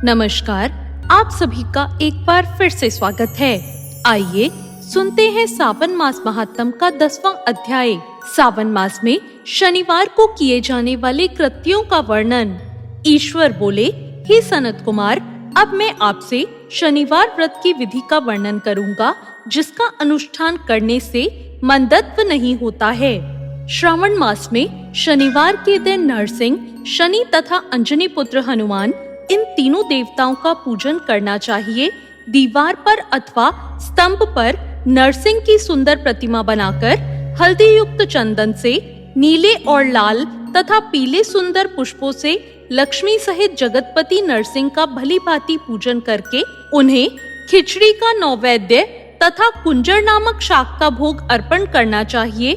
नमस्कार, आप सभी का एक बार फिर से स्वागत है। आइए सुनते हैं सावन मास महात्म का 10वां अध्याय। सावन मास में शनिवार को किए जाने वाले कृत्यों का वर्णन। ईश्वर बोले, हे सनत कुमार, अब मैं आपसे शनिवार व्रत की विधि का वर्णन करूंगा, जिसका अनुष्ठान करने से मंदत्व नहीं होता है। श्रावण मास में शनिवार के दिन नरसिंह, शनि तथा अंजनी पुत्र हनुमान, इन तीनों देवताओं का पूजन करना चाहिए। दीवार पर अथवा स्तंभ पर नरसिंह की सुंदर प्रतिमा बनाकर हल्दी युक्त चंदन से, नीले और लाल तथा पीले सुंदर पुष्पों से लक्ष्मी सहित जगतपति नरसिंह का भली भांति पूजन करके उन्हें खिचड़ी का नैवेद्य तथा कुंजर नामक शाक का भोग अर्पण करना चाहिए।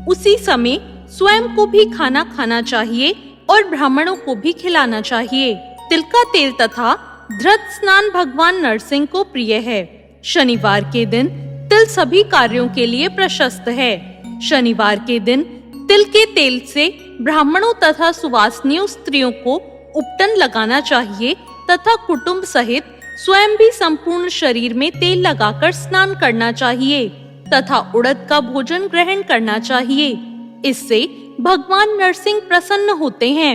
उसी समय स्वयं को भी खाना खाना चाहिए और ब्राह्मणों को भी खिलाना चाहिए। तिल का तेल तथा धृत स्नान भगवान नरसिंह को प्रिय है। शनिवार के दिन तिल सभी कार्यों के लिए प्रशस्त है। शनिवार के दिन तिल के तेल से ब्राह्मणों तथा सुवासिनियों स्त्रियों को उपटन लगाना चाहिए तथा कुटुंब सहित स्वयं भी संपूर्ण शरीर में तेल लगाकर स्नान करना चाहिए तथा उड़द का भोजन ग्रहण करना चाहिए। इससे भगवान नरसिंह प्रसन्न होते हैं।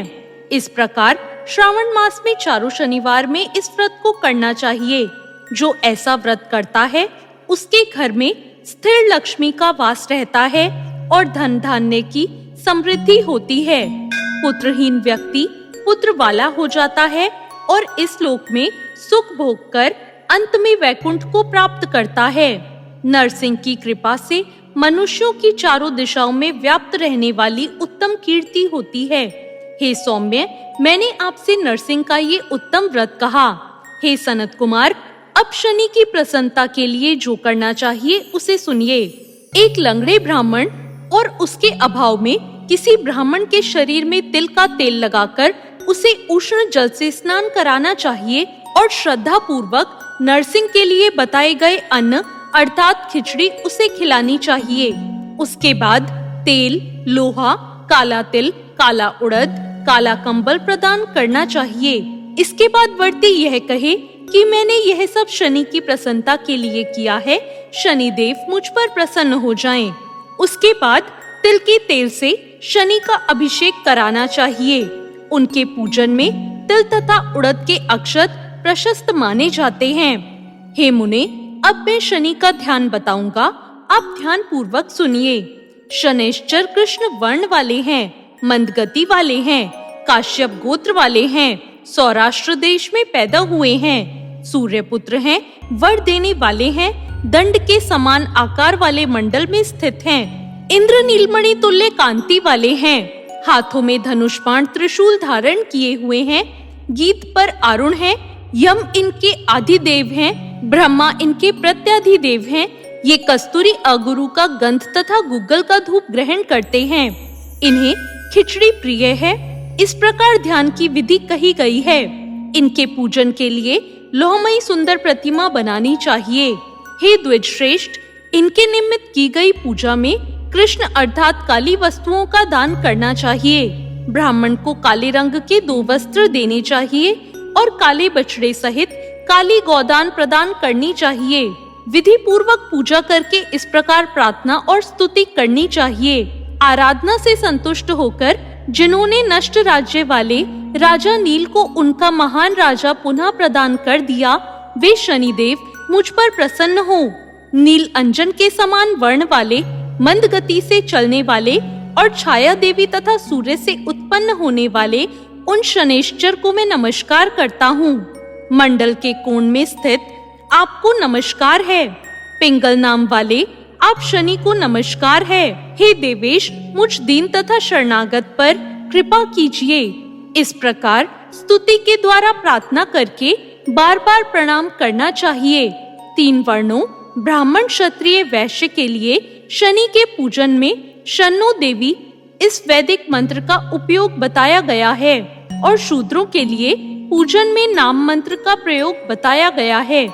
इस प्रकार श्रावण मास में चारों शनिवार में इस व्रत को करना चाहिए। जो ऐसा व्रत करता है उसके घर में स्थिर लक्ष्मी का वास रहता है और धन धान्य की समृद्धि होती है। पुत्रहीन व्यक्ति पुत्र वाला हो जाता है और इस लोक में सुख भोग कर अंत में वैकुंठ को प्राप्त करता है। नरसिंह की कृपा से मनुष्यों की चारों दिशाओं में व्याप्त रहने वाली उत्तम कीर्ति होती है। हे सौम्य, मैंने आपसे नरसिंह का ये उत्तम व्रत कहा। हे सनत कुमार, अब शनि की प्रसन्नता के लिए जो करना चाहिए उसे सुनिए। एक लंगड़े ब्राह्मण और उसके अभाव में किसी ब्राह्मण के शरीर में तिल का तेल लगाकर उसे उष्ण जल से स्नान कराना चाहिए और श्रद्धा पूर्वक नरसिंह के लिए बताए गए अन्न अर्थात खिचड़ी उसे खिलानी चाहिए। उसके बाद तेल, लोहा, काला तिल, काला उड़द, काला कंबल प्रदान करना चाहिए। इसके बाद व्रती यह कहे कि मैंने यह सब शनि की प्रसन्नता के लिए किया है, शनि देव मुझ पर प्रसन्न हो जाएं। उसके बाद तिल के तेल से शनि का अभिषेक कराना चाहिए। उनके पूजन में तिल तथा उड़द के अक्षत प्रशस्त माने जाते हैं। हे मुने, अब मैं शनि का ध्यान बताऊंगा, आप ध्यान पूर्वक सुनिए। शनैश्चर कृष्ण वर्ण वाले हैं, मंद गति वाले हैं, काश्यप गोत्र वाले हैं, सौराष्ट्र देश में पैदा हुए हैं, सूर्य पुत्र हैं, वर देने वाले हैं, दंड के समान आकार वाले मंडल में स्थित हैं, इंद्र नीलमणि तुल्य कांति वाले हैं, हाथों में धनुष बाण त्रिशूल धारण किए हुए हैं, गीत पर आरूढ़ हैं, यम इनके आदिदेव हैं, ब्रह्मा इनके प्रत्याधिदेव हैं। ये कस्तूरी अगुरु का गंध तथा गूगल का धूप ग्रहण करते हैं। इन्हें खिचड़ी प्रिय है। इस प्रकार ध्यान की विधि कही गई है। इनके पूजन के लिए लोहमयी सुंदर प्रतिमा बनानी चाहिए। हे द्विज श्रेष्ठ, इनके निमित्त की गई पूजा में कृष्ण अर्थात काली वस्तुओं का दान करना चाहिए। ब्राह्मण को काले रंग के 2 वस्त्र देने चाहिए और काले बछड़े सहित काली गौदान प्रदान करनी चाहिए। विधि पूर्वक पूजा करके इस प्रकार प्रार्थना और स्तुति करनी चाहिए। आराधना से संतुष्ट होकर जिन्होंने नष्ट राज्य वाले राजा नील को उनका महान राजा पुनः प्रदान कर दिया, वे शनिदेव मुझ पर प्रसन्न हो। नील अंजन के समान वर्ण वाले, मंद गति से चलने वाले और छाया देवी तथा सूर्य से उत्पन्न होने वाले उन शनैश्चर को मैं नमस्कार करता हूँ। मंडल के कोण में स्थित आपको नमस्कार है। पिंगल नाम वाले आप शनि को नमस्कार है। हे देवेश, मुझ दीन तथा शरणागत पर कृपा कीजिए। इस प्रकार स्तुति के द्वारा प्रार्थना करके बार बार प्रणाम करना चाहिए। 3 वर्णों ब्राह्मण, क्षत्रिय, वैश्य के लिए शनि के पूजन में शन्नो देवी इस वैदिक मंत्र का उपयोग बताया गया है और शूद्रों के लिए पूजन में नाम मंत्र का प्रयोग बताया गया है।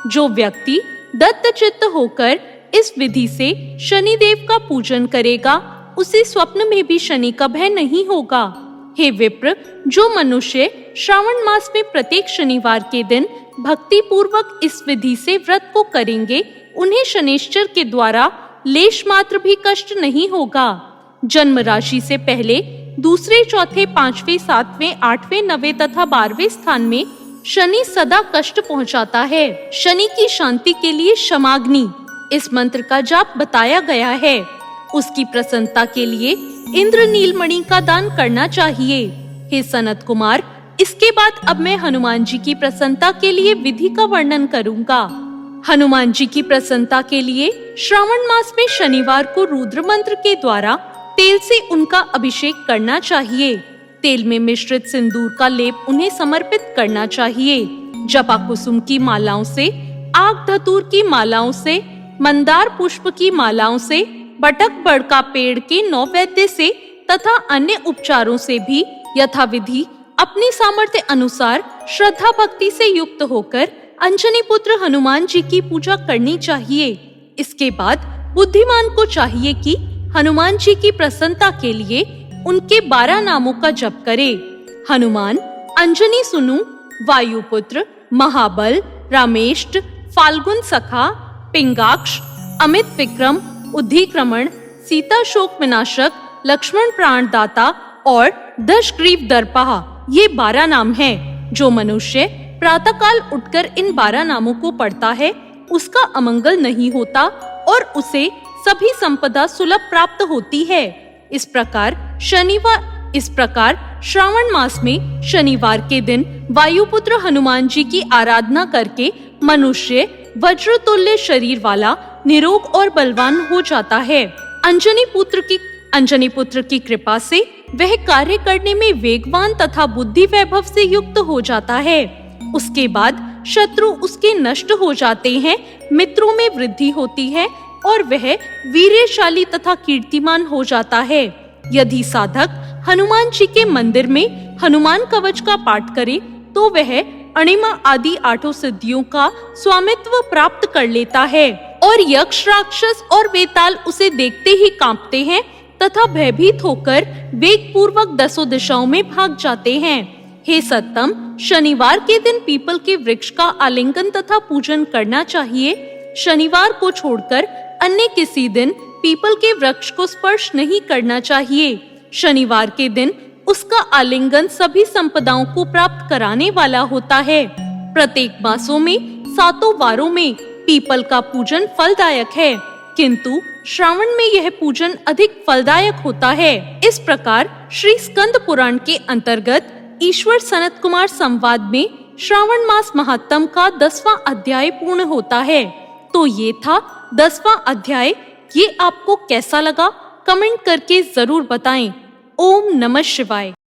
जो व्यक्ति दत्तचित्त होकर इस विधि से शनिदेव का पूजन करेगा, उसे स्वप्न में भी शनि का भय नहीं होगा। हे विप्र, जो मनुष्य श्रावण मास में प्रत्येक शनिवार के दिन भक्ति पूर्वक इस विधि से व्रत को करेंगे, उन्हें शनैश्चर के द्वारा लेश मात्र भी कष्ट नहीं होगा। जन्म राशि से पहले दूसरे, चौथे, पांचवें, सातवें, आठवें, नवें तथा 12वें स्थान में शनि सदा कष्ट पहुंचाता है। शनि की शांति के लिए क्षमाग्नि इस मंत्र का जाप बताया गया है। उसकी प्रसन्नता के लिए इंद्र नीलमणि का दान करना चाहिए। हे सनत कुमार, इसके बाद अब मैं हनुमान जी की प्रसन्नता के लिए विधि का वर्णन करूंगा। हनुमान जी की प्रसन्नता के लिए श्रावण मास में शनिवार को रुद्र मंत्र के द्वारा तेल से उनका अभिषेक करना चाहिए। तेल में मिश्रित सिंदूर का लेप उन्हें समर्पित करना चाहिए। जपा कुसुम की मालाओं से, आग धतूर की मालाओं से, मंदार पुष्प की मालाओं से, बटक बड़का पेड़ के नौवेद्य से तथा अन्य उपचारों से भी यथाविधि अपनी सामर्थ्य अनुसार श्रद्धा भक्ति से युक्त होकर अंजनी पुत्र हनुमान जी की पूजा करनी चाहिए। इसके बाद बुद्धिमान को चाहिए कि हनुमान जी की प्रसन्नता के लिए उनके 12 नामों का जप करे। हनुमान, अंजनी सुनु, वायुपुत्र, महाबल, रामेष्ट, फाल्गुन सखा, पिंगाक्ष, अमित विक्रम, उद्धिक्रमण, सीता शोक विनाशक, लक्ष्मण प्राणदाता और दशग्रीव दर्पहा, ये 12 नाम हैं। जो मनुष्य प्रातःकाल उठकर इन 12 नामों को पढ़ता है, उसका अमंगल नहीं होता और उसे सभी संपदा सुलभ प्राप्त होती है। इस प्रकार श्रावण मास में शनिवार के दिन वायुपुत्र हनुमान जी की आराधना करके मनुष्य वज्रतुल्य शरीर वाला, निरोग और बलवान हो जाता है। अंजनी पुत्र की कृपा से वह कार्य करने में वेगवान तथा बुद्धि वैभव से युक्त हो जाता है। उसके बाद शत्रु उसके नष्ट हो जाते हैं, मित्रों में वृद्धि होती है और वह वीर्यशाली तथा कीर्तिमान हो जाता है। यदि साधक हनुमान जी के मंदिर में हनुमान कवच का पाठ करे तो वह अणिमा आदि 8 सिद्धियों का स्वामित्व प्राप्त कर लेता है और यक्ष, राक्षस और वेताल उसे देखते ही कांपते हैं तथा भयभीत होकर वेग पूर्वक 10 दिशाओं में भाग जाते हैं। हे सत्तम, शनिवार के दिन पीपल के वृक्ष का आलिंगन तथा पूजन करना चाहिए। शनिवार को छोड़कर अन्य किसी दिन पीपल के वृक्ष को स्पर्श नहीं करना चाहिए। शनिवार के दिन उसका आलिंगन सभी संपदाओं को प्राप्त कराने वाला होता है। प्रत्येक मासों में 7 वारों में पीपल का पूजन फलदायक है, किंतु श्रावण में यह पूजन अधिक फलदायक होता है। इस प्रकार श्री स्कंद पुराण के अंतर्गत ईश्वर सनत कुमार संवाद में श्रावण मास महात्म का 10वां अध्याय पूर्ण होता है। तो ये था 10वां अध्याय। ये आपको कैसा लगा, कमेंट करके जरूर बताएं। ओम नमः शिवाय।